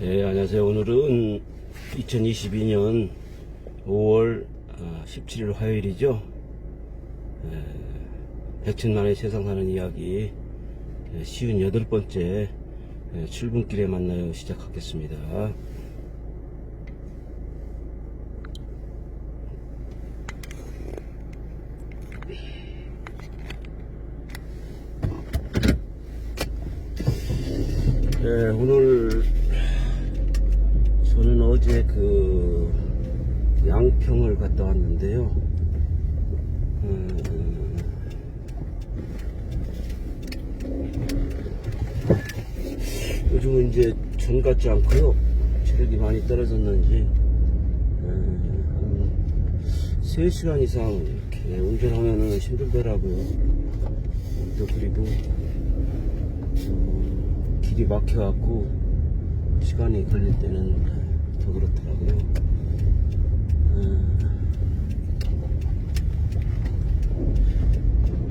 네, 안녕하세요. 오늘은 2022년 5월 17일 화요일이죠. 백천만의 세상 사는 이야기 58번째 출근길에 만나요 시작하겠습니다. 네, 오늘 저는 어제 양평을 갔다 왔는데요. 요즘은 이제 전 같지 않고요. 체력이 많이 떨어졌는지 한 3시간 이상 이렇게 운전하면은 힘들더라고요. 또 그리고 길이 막혀갖고 시간이 걸릴 때는 더 그렇더라고요.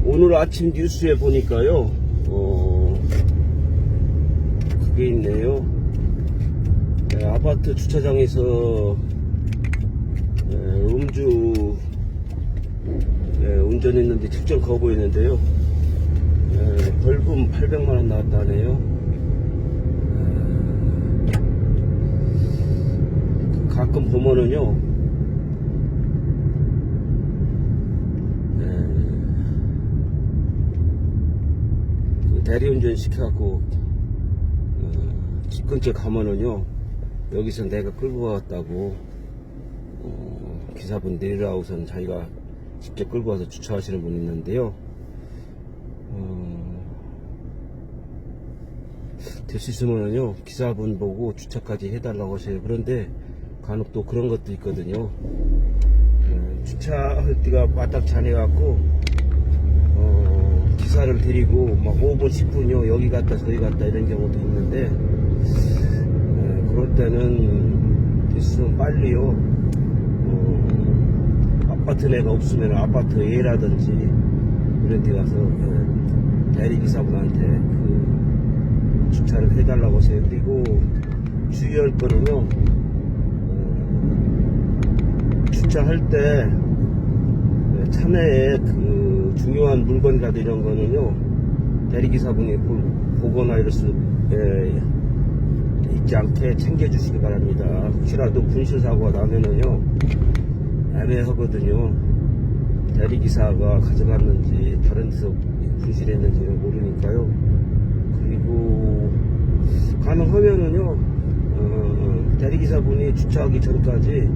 오늘 아침 뉴스에 보니까요, 그게 있네요. 아파트 주차장에서 음주 운전했는데 측정 거부했는데요. 벌금 800만원 나왔다네요. 가끔 보면은요, 대리운전 시켜갖고 집 근처 가면은요, 여기서 내가 끌고 왔다고 기사분 내리라고선 자기가 직접 끌고 와서 주차하시는 분이 있는데요. 될 수 있으면은요, 기사분 보고 주차까지 해달라고 하셔요. 그런데 간혹 또 그런 것도 있거든요. 주차할 때가 마땅치 않아갖고 기사를 데리고 막 5분 10분요 여기 갔다 저기 갔다 이런 경우도 있는데, 그럴 때는 됐으면 빨리요, 아파트 내가 없으면 아파트 A라든지 이런 데 가서 대리기사분한테 주차를 해달라고 하세요. 그리고 주의할 거는요, 주차할 때 차내에 중요한 물건이라도 이런 거는요, 대리기사분이 보거나 이럴 수 있지 않게 챙겨주시기 바랍니다. 혹시라도 분실사고가 나면은요, 애매하거든요. 대리기사가 가져갔는지 다른 데서 분실했는지는 모르니까요. 그리고 가능하면은요, 대리기사분이 주차하기 전까지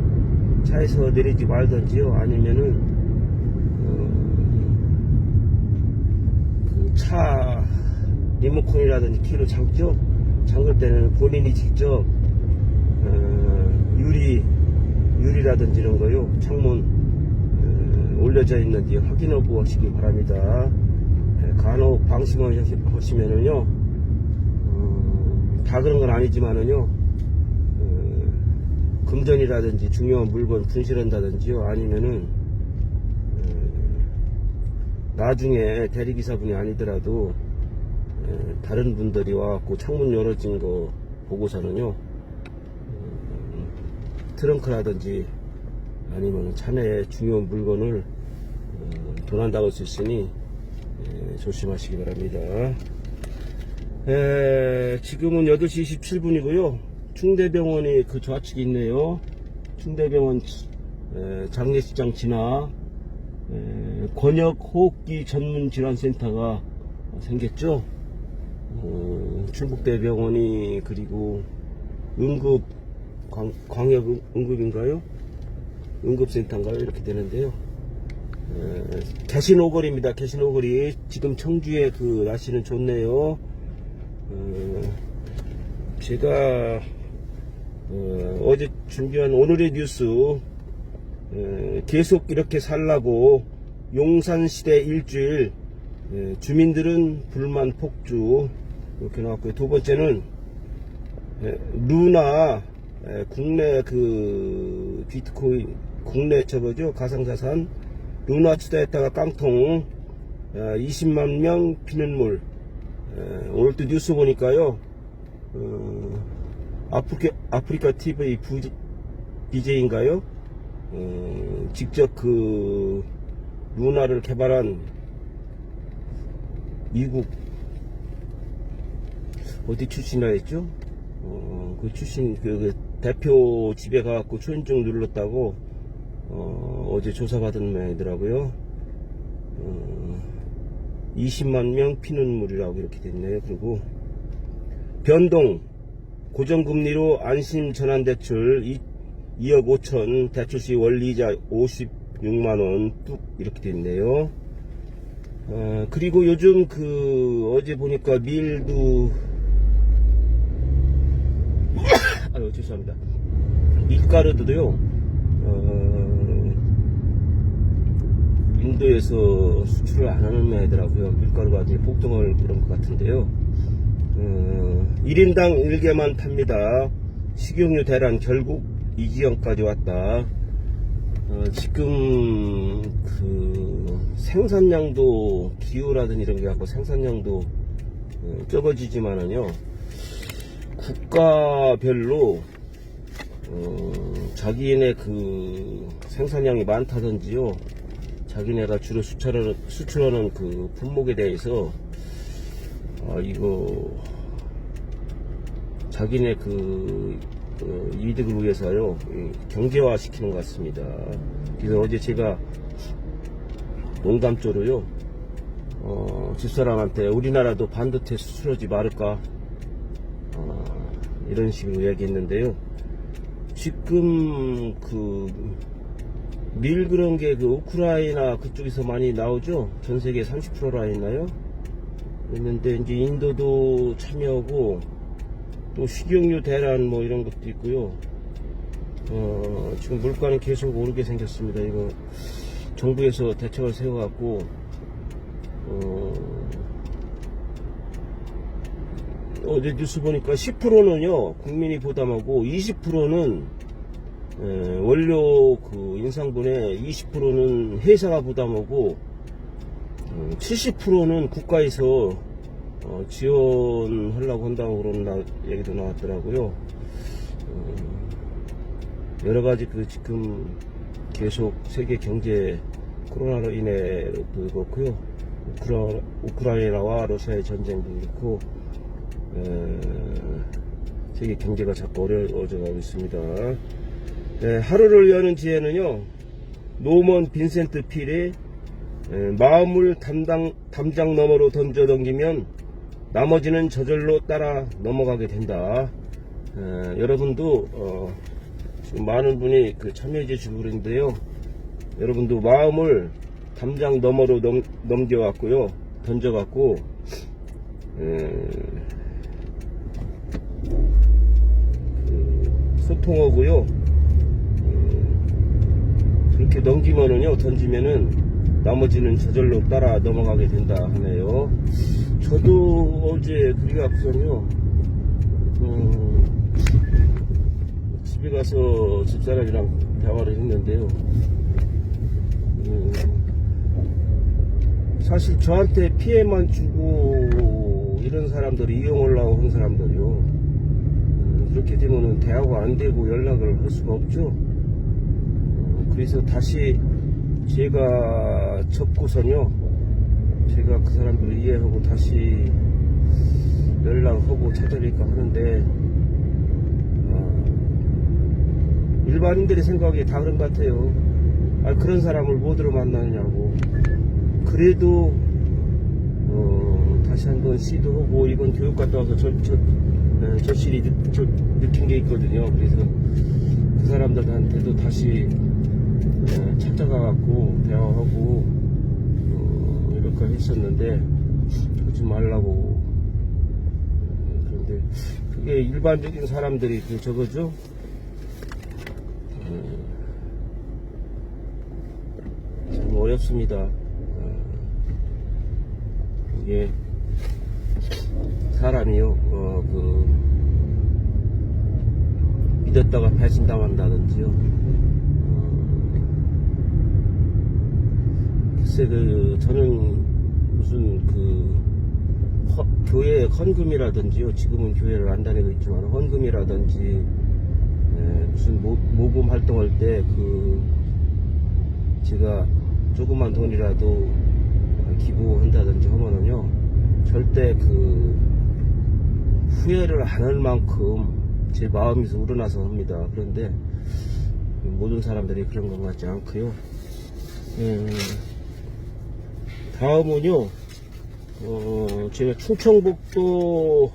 차에서 내리지 말던지요, 아니면은 차 리모컨이라든지 키를 잠글 때는 본인이 직접 유리라든지 이런 거요, 창문 올려져 있는지 확인하고 하시기 바랍니다. 간혹 방심을 하시면은요, 다 그런 건 아니지만은요, 금전이라든지 중요한 물건 분실한다든지요, 아니면은 나중에 대리기사분이 아니더라도 다른 분들이 와갖고 창문 열어진 거 보고서는요, 트렁크라든지 아니면 차내에 중요한 물건을 도난당할 수 있으니 조심하시기 바랍니다. 지금은 8시 27분이고요 충대병원이 그 좌측에 있네요. 충대병원 장례식장 지나 권역호흡기 전문질환센터가 생겼죠. 충북대병원이, 그리고 광역 응급인가요? 응급센터인가요? 이렇게 되는데요. 개신오거리입니다. 개신오거리. 지금 청주의 날씨는 좋네요. 제가 어제 준비한 오늘의 뉴스, 계속 이렇게 살라고 용산시대 일주일, 주민들은 불만 폭주, 이렇게 나왔고요. 두 번째는 루나, 국내 비트코인 국내 가상자산 루나 투자했다가 깡통, 20만 명 피는 물. 오늘 또 뉴스 보니까요, 아프리카 TV BJ인가요? 직접 그 루나를 개발한 미국 어디 출신이라 했죠? 그 출신 그 대표 집에 가갖고 초인종 눌렀다고 어제 조사받은 모양이더라고요. 20만 명 피눈물이라고 이렇게 됐네요. 그리고 변동 고정금리로 안심 전환대출 2억 5천 대출시 원리이자 56만원 뚝 이렇게 됐네요. 그리고 요즘 그 어제 보니까 밀도 죄송합니다. 밀가루도요 인도에서 수출을 안 하는 애더라고요. 밀가루가 이제 폭등을 그런 것 같은데요. 1인당 1개만 탑니다. 식용유 대란 결국 이 지경까지 왔다. 지금 그 생산량도 기후라든 이런 게 갖고 생산량도 적어지지만은요 국가별로 자기네 그 생산량이 많다든지요 자기네가 주로 수출하는 그 품목에 대해서 이거 자기네 그 이득을 위해서요 경제화 시키는 것 같습니다. 그래서 어제 제가 농담조로요 집사람한테 우리나라도 반도체 수출하지 말을까 이런 식으로 이야기했는데요. 지금 그 밀 그런 게 그 우크라이나 그쪽에서 많이 나오죠. 전 세계 30%라 했나요? 했는데 이제 인도도 참여하고 또 식용유 대란 뭐 이런 것도 있고요. 지금 물가는 계속 오르게 생겼습니다. 이거 정부에서 대책을 세워갖고 어제 뉴스 보니까 10%는요 국민이 부담하고 20%는 원료 그 인상분에 20%는 회사가 부담하고 70%는 국가에서 지원하려고 한다고 그런 얘기도 나왔더라고요. 여러가지 그 지금 계속 세계 경제 코로나로 인해 그렇고요. 우크라이나와 러시아의 전쟁도 그렇고 세계 경제가 자꾸 어려워져 가고 있습니다. 하루를 여는 지혜는요 노먼 빈센트 필의 마음을 담장 너머로 던져 넘기면 나머지는 저절로 따라 넘어가게 된다. 여러분도 지금 많은 분이 그 참여해 주시고 그러는데요. 여러분도 마음을 담장 너머로 넘겨갖고요 던져갖고 소통하고요 그렇게 넘기면은요 던지면은 나머지는 저절로 따라 넘어가게 된다 하네요. 저도 어제 그게 앞서요 집에 가서 집사람이랑 대화를 했는데요. 사실 저한테 피해만 주고 이런 사람들이 이용하려고 하는 사람들이요 그렇게 되면은 대화가 안 되고 연락을 할 수가 없죠. 그래서 다시 제가 접고선요 제가 그 사람들을 이해하고 다시 연락하고 찾아뵐까 하는데 일반인들의 생각이 다 그런 것 같아요. 그런 사람을 뭐들어 만나느냐고. 그래도 다시 한번 시도하고 이번 교육 갔다 와서 절실히 느낀 게 있거든요. 그래서 그 사람들한테도 다시 찾아가갖고 대화하고 이렇게 했었는데 하지 말라고. 그런데 그게 일반적인 사람들이 그 저거죠. 참 어렵습니다. 이게 사람이요 믿었다가 배신당한다든지요. 글쎄 저는 무슨 교회 헌금이라든지요. 지금은 교회를 안 다니고 있지만 헌금이라든지 무슨 모금 활동할 때 제가 조그만 돈이라도 기부한다든지 하면은요, 절대 후회를 안 할 만큼 제 마음에서 우러나서 합니다. 그런데 모든 사람들이 그런 것 같지 않고요. 다음은요, 제가 충청북도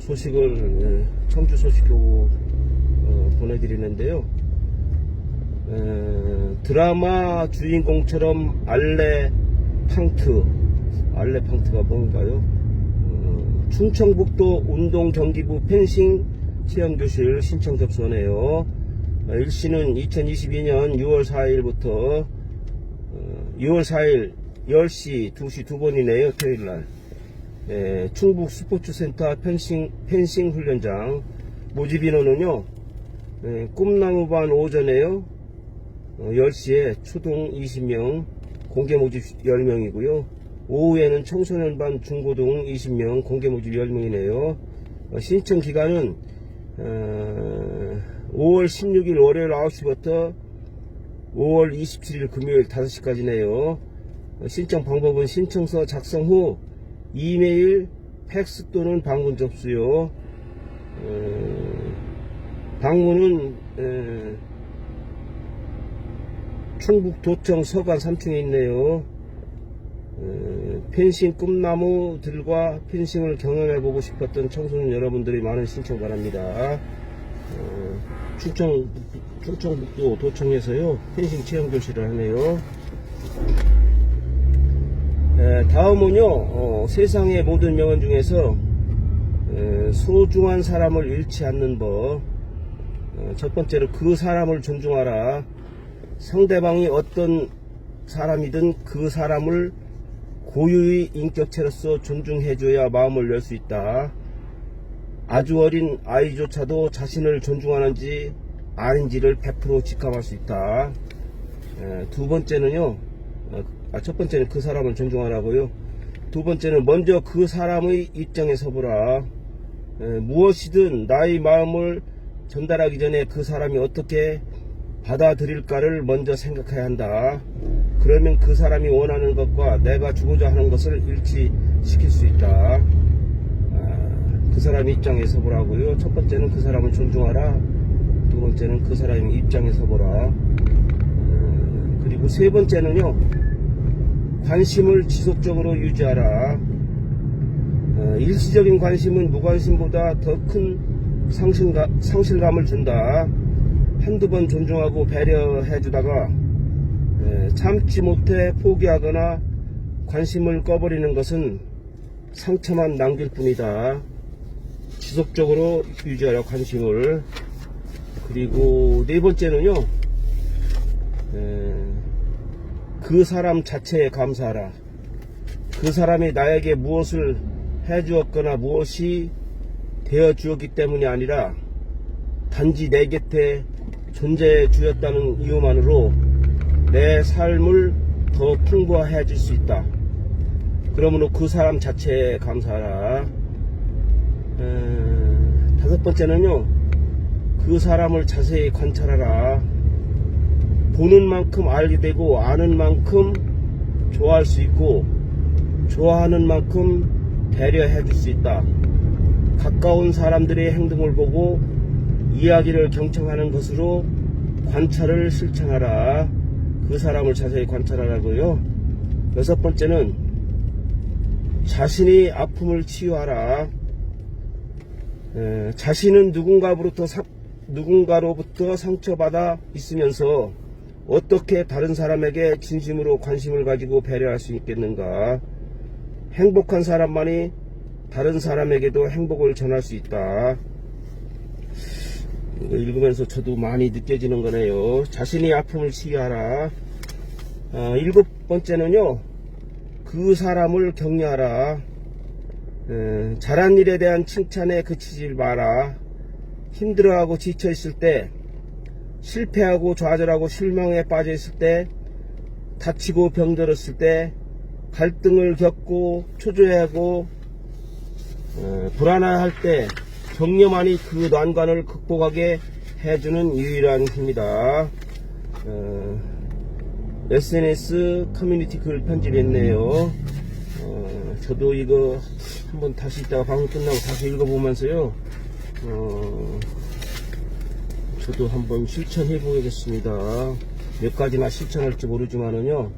소식을 청주 소식으로 보내드리는데요. 드라마 주인공처럼 알레팡트가 뭔가요? 충청북도 운동경기부 펜싱 체험교실 신청 접수하네요. 일시는 2022년 6월 4일부터 6월 4일 10시 2시 두 번이네요. 토요일날. 충북 스포츠센터 펜싱 훈련장. 모집 인원은요, 꿈나무반 오전에요, 10시에 초등 20명, 공개 모집 10명이고요. 오후에는 청소년반 중고등 20명, 공개 모집 10명이네요. 신청 기간은 5월 16일 월요일 9시부터 5월 27일 금요일 5시까지네요. 신청 방법은 신청서 작성 후 이메일, 팩스 또는 방문 접수요. 방문은 충북도청 서관 3층에 있네요. 펜싱 꿈나무들과 펜싱을 경험해보고 싶었던 청소년 여러분들이 많은 신청 바랍니다. 충청북도 도청에서요, 펜싱 체험교실을 하네요. 다음은요, 세상의 모든 명언 중에서 소중한 사람을 잃지 않는 법. 첫 번째로 그 사람을 존중하라. 상대방이 어떤 사람이든 그 사람을 고유의 인격체로서 존중해줘야 마음을 열 수 있다. 아주 어린 아이조차도 자신을 존중하는지 아닌지를 100% 직감할 수 있다. 두 번째는요, 첫 번째는 그 사람을 존중하라고요. 두 번째는 먼저 그 사람의 입장에 서보라. 무엇이든 나의 마음을 전달하기 전에 그 사람이 어떻게 받아들일까를 먼저 생각해야 한다. 그러면 그 사람이 원하는 것과 내가 주고자 하는 것을 일치시킬 수 있다. 그 사람의 입장에 서보라고요. 첫 번째는 그 사람을 존중하라. 두 번째는 그 사람의 입장에 서보라. 그리고 세 번째는요, 관심을 지속적으로 유지하라. 일시적인 관심은 무관심보다 더 큰 상실감을 준다. 한두 번 존중하고 배려해주다가 참지 못해 포기하거나 관심을 꺼버리는 것은 상처만 남길 뿐이다. 지속적으로 유지하라, 관심을. 그리고 네 번째는요, 그 사람 자체에 감사하라. 그 사람이 나에게 무엇을 해주었거나 무엇이 되어주었기 때문이 아니라 단지 내 곁에 존재해 주었다는 이유만으로 내 삶을 더 풍부해 줄 수 있다. 그러므로 그 사람 자체에 감사하라. 다섯 번째는요, 그 사람을 자세히 관찰하라. 보는 만큼 알게 되고 아는 만큼 좋아할 수 있고 좋아하는 만큼 배려해 줄 수 있다. 가까운 사람들의 행동을 보고 이야기를 경청하는 것으로 관찰을 실천하라. 그 사람을 자세히 관찰하라고요. 여섯 번째는 자신이 아픔을 치유하라. 자신은 누군가로부터 상처받아 있으면서 어떻게 다른 사람에게 진심으로 관심을 가지고 배려할 수 있겠는가. 행복한 사람만이 다른 사람에게도 행복을 전할 수 있다. 이거 읽으면서 저도 많이 느껴지는 거네요. 자신이 아픔을 치유하라. 일곱 번째는요, 그 사람을 격려하라. 잘한 일에 대한 칭찬에 그치지 마라. 힘들어하고 지쳐있을 때, 실패하고 좌절하고 실망에 빠져있을 때, 다치고 병들었을 때 갈등을 겪고 초조해하고 불안할 때 격려만이 그 난관을 극복하게 해주는 유일한 힘이다. SNS 커뮤니티 글 편집했네요. 저도 이거 한번 다시 이따가 방송 끝나고 다시 읽어보면서요, 저도 한번 실천해 보겠습니다. 몇 가지나 실천할지 모르지만은요,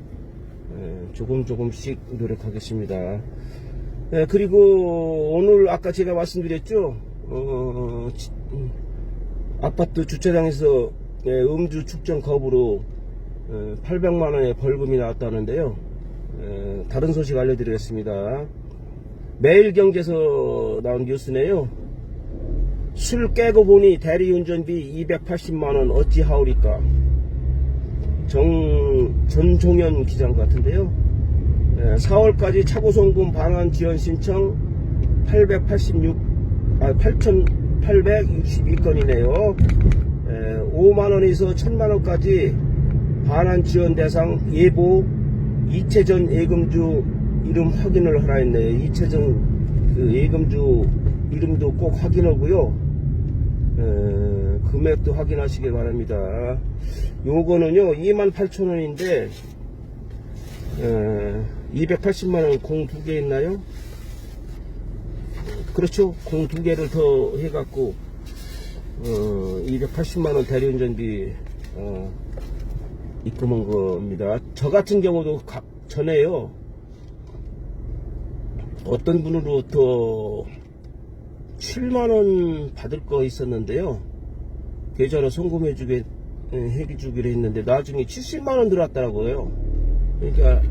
조금씩 노력하겠습니다. 그리고 오늘 아까 제가 말씀드렸죠, 아파트 주차장에서 음주 측정 거부로 800만원의 벌금이 나왔다는데요. 다른 소식 알려드리겠습니다. 매일경제에서 나온 뉴스네요. 술 깨고 보니 대리운전비 280만원 어찌하오리까. 전종현 기자 같은데요. 4월까지 차고송금 반환 지원 신청 8,862건이네요. 5만원에서 1,000만원까지 반환 지원 대상 예보 이체전 예금주 이름 확인을 하라 했네요. 이체전 그 예금주 이름도 꼭 확인하고요. 금액도 확인하시길 바랍니다. 요거는요 28,000원인데 280만원 공 2개 있나요? 그렇죠. 공 2개를 더 해갖고 280만원 대리운전비 입금한 겁니다. 저 같은 경우도 전에요, 어떤 분으로부터 7만원 받을 거 있었는데요, 계좌로 송금해주기로 했는데 나중에 70만원 들어왔더라고요. 그러니까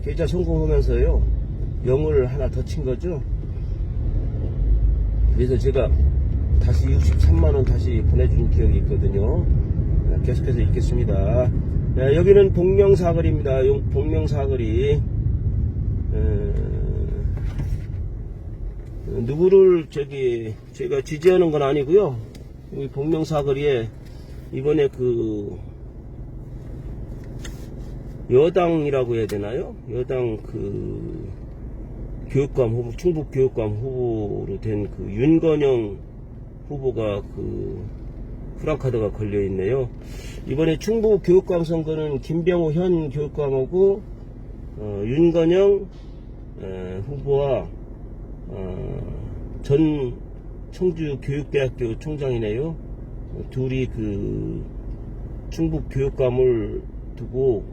계좌 송금하면서요 0을 하나 더 친 거죠. 그래서 제가 다시 63만원 다시 보내준 기억이 있거든요. 계속해서 읽겠습니다. 여기는 복명사거리입니다. 복명사거리. 누구를 제가 지지하는 건 아니고요. 이 복명사거리에 이번에 그 여당이라고 해야 되나요? 여당 그 교육감 후보, 충북 교육감 후보로 된 그 윤건영 후보가 그 프랑카드가 걸려 있네요. 이번에 충북 교육감 선거는 김병호 현 교육감하고 윤건영 후보와 전 청주 교육대학교 총장이네요. 둘이 그 충북 교육감을 두고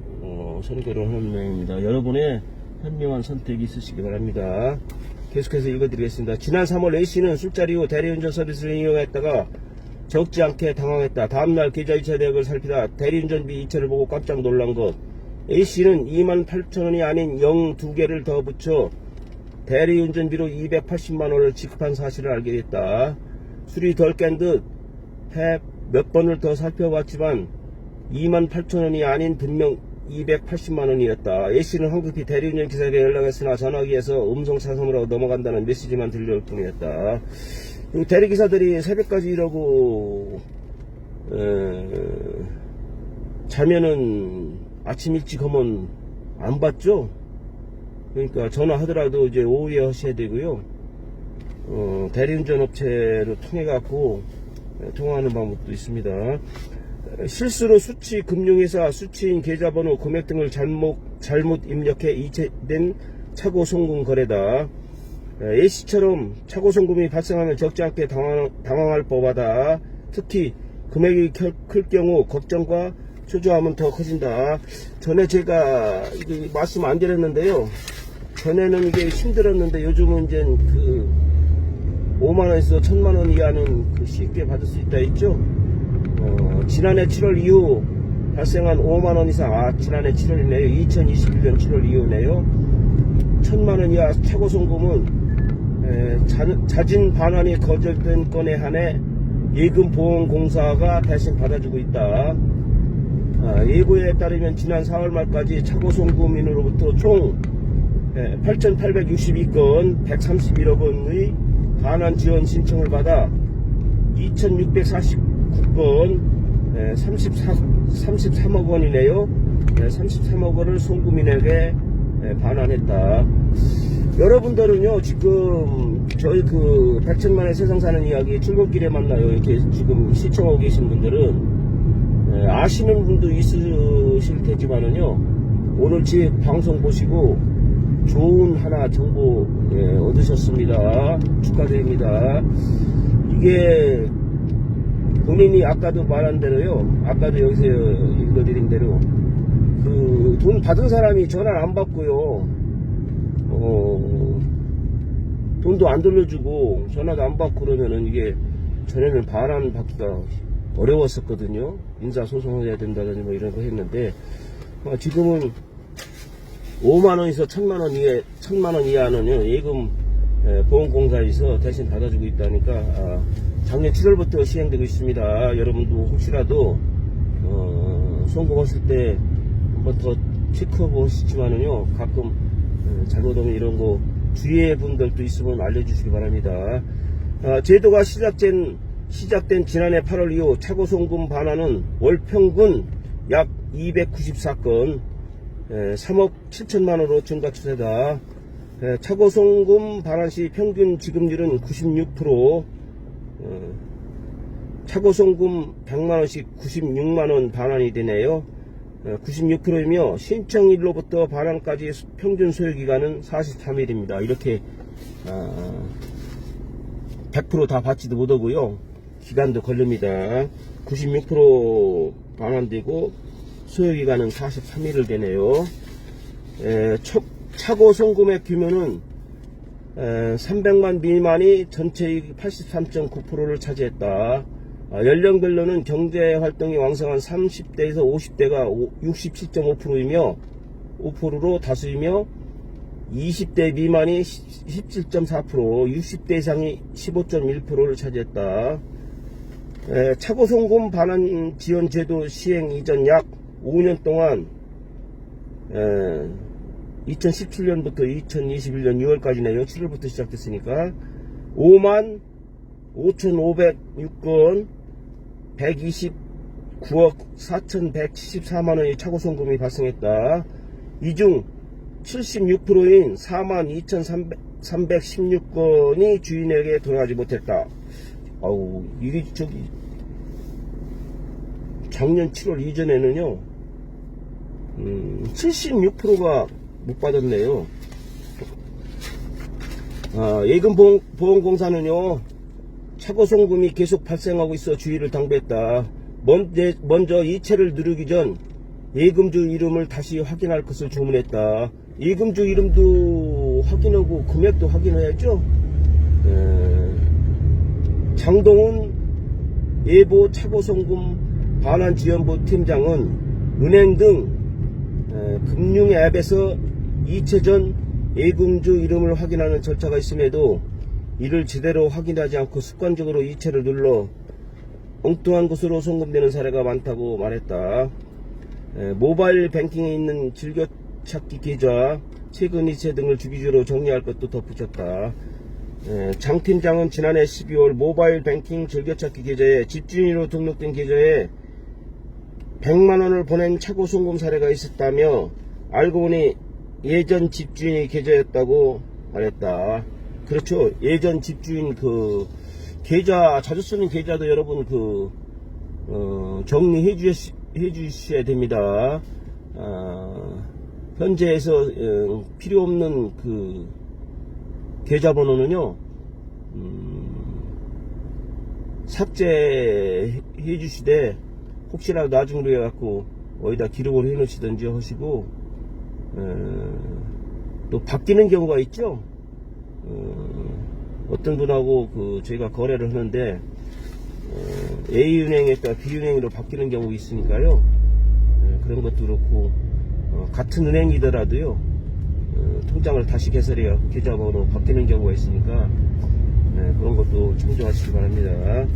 선거를 하는 모양입니다. 여러분의 현명한 선택이 있으시기 바랍니다. 계속해서 읽어드리겠습니다. 지난 3월 A씨는 술자리 후 대리운전 서비스를 이용했다가 적지 않게 당황했다. 다음날 계좌 이체 내역을 살피다 대리운전비 이체를 보고 깜짝 놀란 것. A씨는 28,000원이 아닌 0 2개를 더 붙여 대리운전비로 280만원을 지급한 사실을 알게 됐다. 술이 덜 깬 듯 몇 번을 더 살펴봤지만 28,000원이 아닌 분명 280만원이었다. A씨는 황급히 대리운전 기사에게 연락했으나 전화기에서 음성 사선으로 넘어간다는 메시지만 들려올 뿐이었다. 대리기사들이 새벽까지 일하고 자면은 아침 일찍 하면 안 받죠. 그러니까 전화하더라도 이제 오후에 하셔야 되고요. 대리운전 업체로 통해 갖고 통화하는 방법도 있습니다. 실수로 수취 금융회사 수취인 계좌번호 금액 등을 잘못 입력해 이체된 차고 송금 거래다. A씨처럼 차고 송금이 발생하면 적지 않게 당황할 법하다. 특히 금액이 클 경우 걱정과 초조함은 더 커진다. 전에 제가 이게 말씀 안 드렸는데요. 전에는 이게 힘들었는데 요즘은 이제 그 5만원에서 1,000만원 이하는 그 쉽게 받을 수 있다 했죠. 지난해 7월 이후 발생한 5만원 이상, 지난해 7월이네요. 2021년 7월 이후네요. 1,000만원 이하 차고 송금은 자진 반환이 거절된 건에 한해 예금보험공사가 대신 받아주고 있다. 예고에 따르면 지난 4월 말까지 차고 송금인으로부터 총 8,862건 131억 원의 반환 지원 신청을 받아 2,649건 33억 원이네요. 33억 원을 송금인에게 반환했다. 여러분들은요, 지금 저희 그 백천만의 세상 사는 이야기 출근길에 만나요, 이렇게 지금 시청하고 계신 분들은 아시는 분도 있으실 테지만은요, 오늘 제 방송 보시고 좋은 하나 정보 얻으셨습니다. 축하드립니다. 이게 본인이 아까도 말한 대로요, 아까도 여기서 읽어드린 대로 그 돈 받은 사람이 전화를 안 받고요, 돈도 안 돌려주고 전화도 안 받고 그러면은 이게 전에는 반환 받기가 어려웠었거든요. 인사소송을 해야 된다든지 뭐 이런 거 했는데 지금은 5만원에서 1000만원 이하는요, 예금 보험공사에서 대신 받아주고 있다니까 작년 7월부터 시행되고 있습니다. 여러분도 혹시라도 송금했을 때 한번 더 체크해 보시지만은요, 가끔 잘못하면 이런 거 주의의 분들도 있으면 알려주시기 바랍니다. 제도가 시작된 지난해 8월 이후 차고송금 반환은 월 평균 약 294건 3억 7천만원으로 증가 추세다. 차고송금 반환 시 평균 지급률은 96%, 차고송금 100만원씩 96만원 반환이 되네요. 96%이며 신청일로부터 반환까지 평균 소요기간은 43일입니다. 이렇게 100% 다 받지도 못하고요, 기간도 걸립니다. 96% 반환되고 소요기간은 43일을 되네요. 차고송금액 규모는 300만 미만이 전체의 83.9%를 차지했다. 연령별로는 경제활동이 왕성한 30대에서 50대가 67.5%이며 5%로 다수이며 20대 미만이 17.4%, 60대 이상이 15.1%를 차지했다. 차고송금 반환 지원 제도 시행 이전 약 5년 동안 2017년부터 2021년 6월까지네요. 7월부터 시작됐으니까 5만 5,506건 129억 4,174만원의 차고송금이 발생했다. 이 중 76%인 42,316건이 주인에게 돌아가지 못했다. 아우, 이게 작년 7월 이전에는요, 76%가 못 받았네요. 예금보험공사는요, 차고송금이 계속 발생하고 있어 주의를 당부했다. 먼저 이체를 누르기 전 예금주 이름을 다시 확인할 것을 주문했다. 예금주 이름도 확인하고 금액도 확인해야죠. 장동훈 예보 차고송금 반환지원부 팀장은 은행 등 금융 앱에서 이체 전 예금주 이름을 확인하는 절차가 있음에도 이를 제대로 확인하지 않고 습관적으로 이체를 눌러 엉뚱한 곳으로 송금되는 사례가 많다고 말했다. 모바일 뱅킹에 있는 즐겨찾기 계좌, 최근 이체 등을 주기적으로 정리할 것도 덧붙였다. 장 팀장은 지난해 12월 모바일 뱅킹 즐겨찾기 계좌에 집주인으로 등록된 계좌에 100만원을 보낸 차고송금 사례가 있었다며 알고 보니 예전 집주인의 계좌였다고 말했다. 그렇죠. 예전 집주인 그 계좌, 자주 쓰는 계좌도 여러분 정리해 주셔야 됩니다. 현재에서 필요 없는 그 계좌번호는요, 삭제해 주시되, 혹시라도 나중으로 해갖고 어디다 기록을 해 놓으시든지 하시고, 또 바뀌는 경우가 있죠. 어떤 분하고 저희가 거래를 하는데 A은행에다 B은행으로 바뀌는 경우 있으니까요. 그런 것도 그렇고, 같은 은행이더라도요, 통장을 다시 개설해야 계좌번호 바뀌는 경우가 있으니까 그런 것도 참조하시기 바랍니다.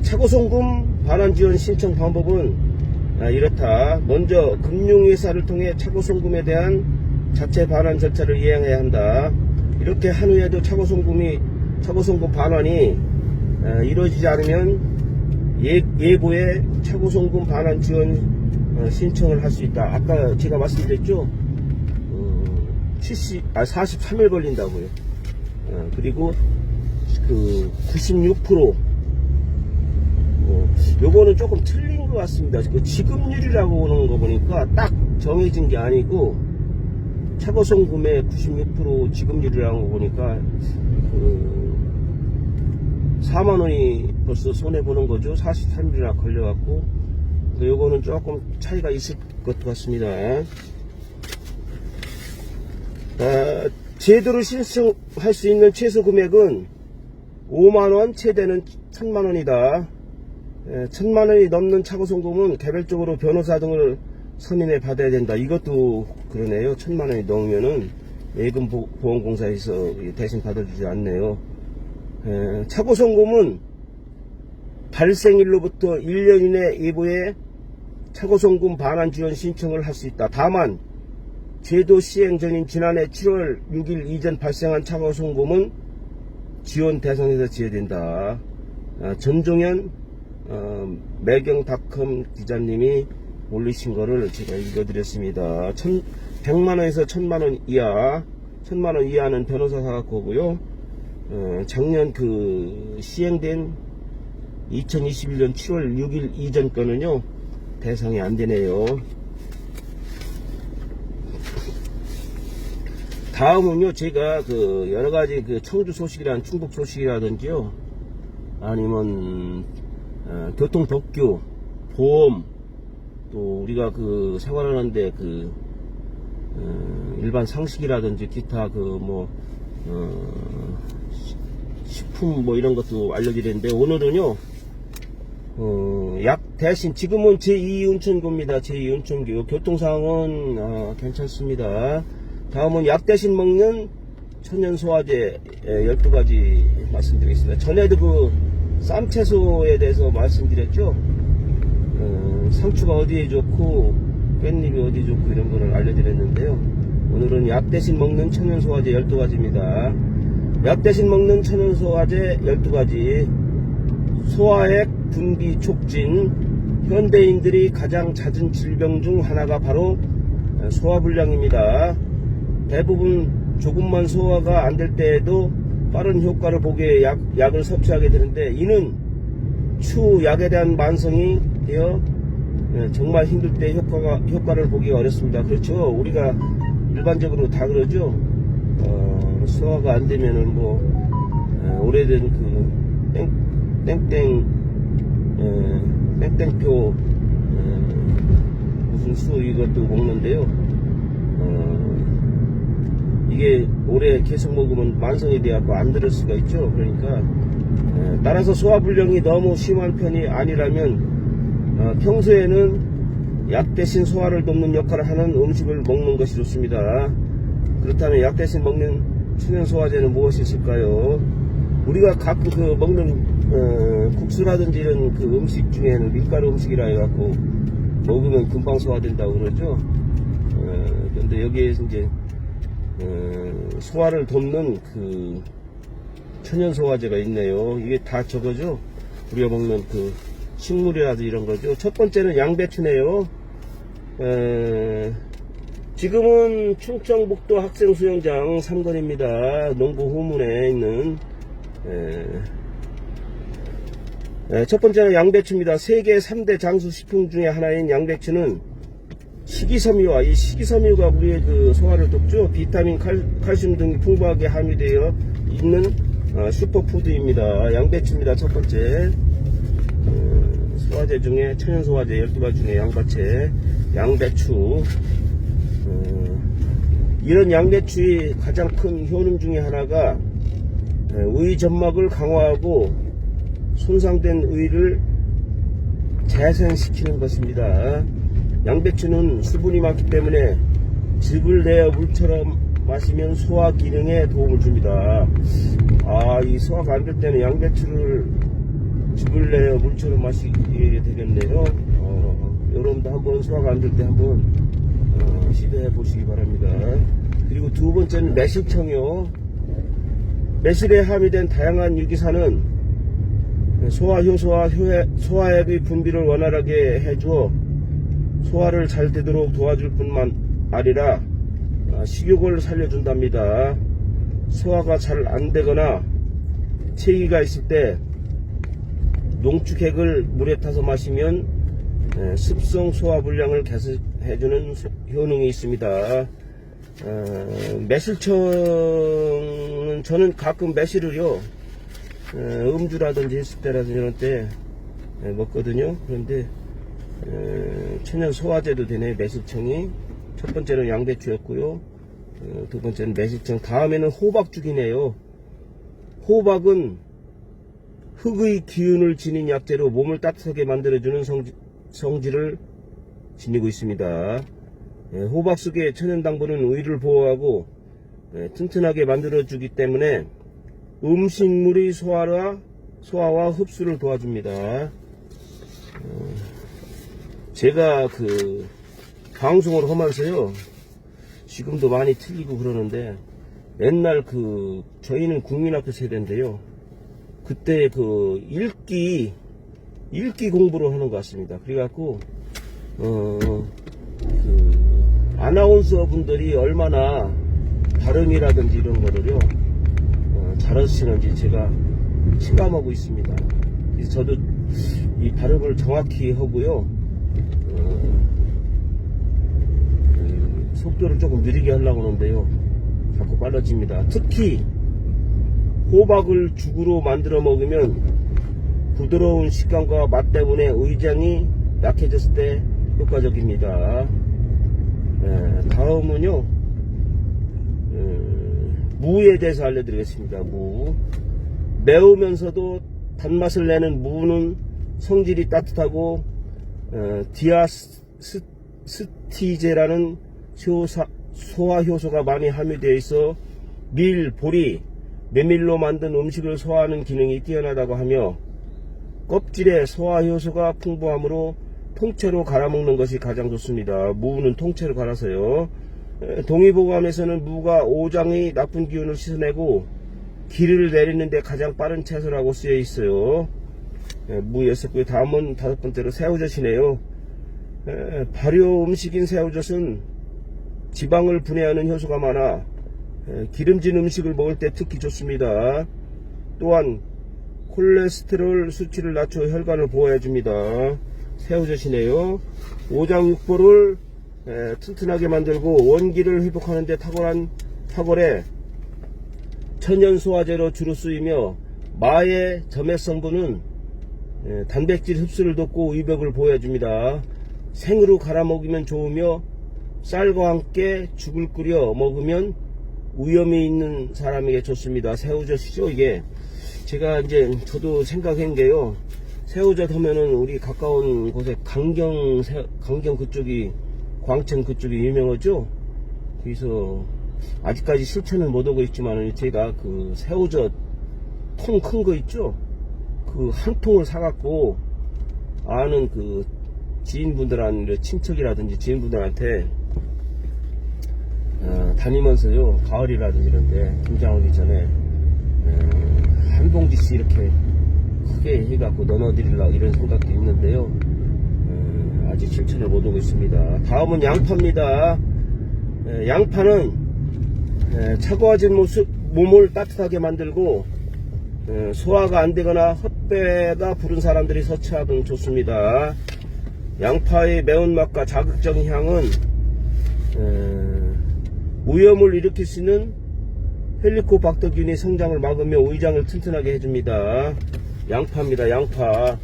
차고송금 반환지원 신청 방법은 이렇다. 먼저 금융회사를 통해 차고송금에 대한 자체 반환 절차를 이행해야 한다. 이렇게 한 후에도 차고송금 반환이 이루어지지 않으면 예보의 차고송금 반환 지원 신청을 할 수 있다. 아까 제가 말씀드렸죠. 43일 걸린다고요. 그리고 그 96% 요거는 조금 틀린 것 같습니다. 그 지급률이라고 오는 거 보니까 딱 정해진 게 아니고 차고송금의 96% 지급률이라는 거 보니까 4만원이 벌써 손해보는 거죠. 43일이나 걸려갖고 요거는 조금 차이가 있을 것 같습니다. 제도로 신청할 수 있는 최소 금액은 5만원, 최대는 1000만원이다. 1000만원이 넘는 차고송금은 개별적으로 변호사 등을 선임해 받아야 된다. 이것도 그러네요. 1000만원이 넘으면은 예금보험공사에서 대신 받아주지 않네요. 차고송금은 발생일로부터 1년 이내 예보에 차고송금 반환 지원 신청을 할 수 있다. 다만 제도 시행 전인 지난해 7월 6일 이전 발생한 차고송금은 지원 대상에서 제외된다. 전종현 매경닷컴 기자님이 올리신 거를 제가 읽어드렸습니다. 100만원에서 1000만원 이하, 1000만원 이하는 변호사 사각거고요. 작년 그 시행된 2021년 7월 6일 이전 거는요 대상이 안 되네요. 다음은요, 제가 그 여러 가지 그 청주 소식이란 충북 소식이라든지요, 아니면 교통 법규, 보험, 또 우리가 그 생활하는데 그 일반 상식이라든지 기타 그 뭐 식품 뭐 이런 것도 알려드리는데, 오늘은요 약 대신 지금은 제2운천구입니다. 제2운천구 교통상황은 괜찮습니다. 다음은 약 대신 먹는 천연소화제 12가지 말씀드리겠습니다. 전에도 그 쌈채소에 대해서 말씀드렸죠. 상추가 어디에 좋고 깻잎이 어디에 좋고 이런 거를 알려드렸는데요. 오늘은 약 대신 먹는 천연소화제 12가지입니다. 약 대신 먹는 천연소화제 12가지. 소화액 분비 촉진. 현대인들이 가장 잦은 질병 중 하나가 바로 소화불량입니다. 대부분 조금만 소화가 안 될 때에도 빠른 효과를 보기 위해 약을 섭취하게 되는데, 이는 추후 약에 대한 만성이 되어 정말 힘들 때 효과를 보기가 어렵습니다. 그렇죠. 우리가 일반적으로 다 그러죠. 소화가 안 되면은 뭐 오래된 그 땡땡표 무슨 수 이것도 먹는데요. 이게 오래 계속 먹으면 만성이 되어서 안 들을 수가 있죠. 그러니까 따라서 소화불량이 너무 심한 편이 아니라면 평소에는 약 대신 소화를 돕는 역할을 하는 음식을 먹는 것이 좋습니다. 그렇다면 약 대신 먹는 천연소화제는 무엇이 있을까요? 우리가 가끔 그 먹는 국수라든지 이런 그 음식 중에는 밀가루 음식이라 해갖고 먹으면 금방 소화된다고 그러죠. 근데 여기에서 이제 소화를 돕는 그 천연소화제가 있네요. 이게 다 저거죠. 우리가 먹는 그 식물이라도 이런 거죠. 첫 번째는 양배추네요. 지금은 충청북도 학생수영장 3건입니다. 농구 후문에 있는 첫 번째는 양배추입니다. 세계 3대 장수 식품 중에 하나인 양배추는 식이섬유와 이 식이섬유가 우리의 그 소화를 돕죠. 비타민, 칼슘 등이 풍부하게 함유되어 있는 슈퍼푸드입니다. 양배추입니다. 첫 번째. 소화제 중에 천연소화제 12가지 중에 양배추. 이런 양배추의 가장 큰 효능 중에 하나가 의 점막을 강화하고 손상된 의를 재생시키는 것입니다. 양배추는 수분이 많기 때문에 즙을 내어 물처럼 마시면 소화 기능에 도움을 줍니다. 이 소화가 안 될 때는 양배추를 즙을 내어 물처럼 마시게 되겠네요. 여러분도 한번 소화가 안 될 때 한번 시도해 보시기 바랍니다. 그리고 두 번째는 매실청이요. 매실에 함유된 다양한 유기산은 소화 효소와 소화액의 분비를 원활하게 해주어 소화를 잘 되도록 도와줄 뿐만 아니라 식욕을 살려준답니다. 소화가 잘 안되거나 체기가 있을 때 농축액을 물에 타서 마시면 습성 소화 불량을 개선해주는 효능이 있습니다. 매실청은 저는 가끔 매실을요 음주라든지 했을 때라든지 이런 때 먹거든요. 그런데 천연 소화제도 되네. 매실청이 첫 번째는 양배추였고요, 두 번째는 매실청, 다음에는 호박죽이네요. 호박은 흙의 기운을 지닌 약재로 몸을 따뜻하게 만들어주는 성질을 지니고 있습니다. 호박 속의 천연당분은 의를 보호하고 튼튼하게 만들어주기 때문에 음식물의 소화와 흡수를 도와줍니다. 제가 그 방송을 하면서요, 지금도 많이 틀리고 그러는데, 옛날 저희는 국민학교 세대인데요, 그때 읽기 공부를 하는 것 같습니다. 그래갖고 아나운서 분들이 얼마나 발음이라든지 이런 거를요 잘하시는지 제가 체감하고 있습니다. 그래서 저도 이 발음을 정확히 하고요, 속도를 조금 느리게 하려고 하는데요 자꾸 빨라집니다. 특히 호박을 죽으로 만들어 먹으면 부드러운 식감과 맛 때문에 의장이 약해졌을 때 효과적입니다. 다음은요, 무에 대해서 알려드리겠습니다. 무. 매우면서도 단맛을 내는 무는 성질이 따뜻하고 디아스티제라는 소화 효소가 많이 함유되어 있어 밀, 보리, 메밀로 만든 음식을 소화하는 기능이 뛰어나다고 하며 껍질에 소화 효소가 풍부하므로 통째로 갈아먹는 것이 가장 좋습니다. 무는 통째로 갈아서요. 동의보감에서는 무가 오장의 나쁜 기운을 씻어내고 기를 내리는데 가장 빠른 채소라고 쓰여 있어요. 무였었고요. 다음은 다섯 번째로 새우젓이네요. 발효 음식인 새우젓은 지방을 분해하는 효소가 많아 기름진 음식을 먹을 때 특히 좋습니다. 또한 콜레스테롤 수치를 낮춰 혈관을 보호해줍니다. 새우젓이네요. 오장육부를 튼튼하게 만들고 원기를 회복하는 데 탁월해 천연 소화제로 주로 쓰이며 마의 점액 성분은 단백질 흡수를 돕고 의벽을 보호해줍니다. 생으로 갈아 먹으면 좋으며 쌀과 함께 죽을 끓여 먹으면 위험이 있는 사람에게 좋습니다. 새우젓이죠, 이게. 제가 이제 저도 생각한 게요, 새우젓 하면은 우리 가까운 곳에 강경 그쪽이, 광천 그쪽이 유명하죠. 그래서 아직까지 실천을 못하고 있지만은 제가 그 새우젓 통 큰 거 있죠, 그 한 통을 사갖고 아는 그 지인분들한테, 친척이라든지 지인분들한테 다니면서요, 가을이라든지 이런데 김장하기 전에 한 봉지씩 이렇게 크게 해갖고 넣어드리려고 이런 생각도 있는데요, 아직 실천을 못하고 있습니다. 다음은 양파입니다. 양파는 차가워진 몸을 따뜻하게 만들고 소화가 안되거나 헛배가 부른 사람들이 섭취하면 좋습니다. 양파의 매운맛과 자극적인 향은 위염을 일으킬 수 있는 헬리코박터균의 성장을 막으며 위장을 튼튼하게 해줍니다. 양파입니다. 양파.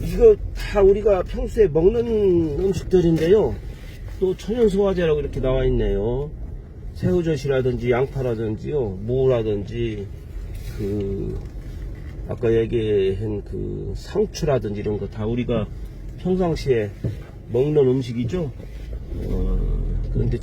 이거 다 우리가 평소에 먹는 음식들인데요, 또 천연소화제라고 이렇게 나와 있네요. 새우젓이라든지 양파라든지요, 무라든지 아까 얘기한 상추라든지 이런 거 다 우리가 평상시에 먹는 음식이죠. 그런데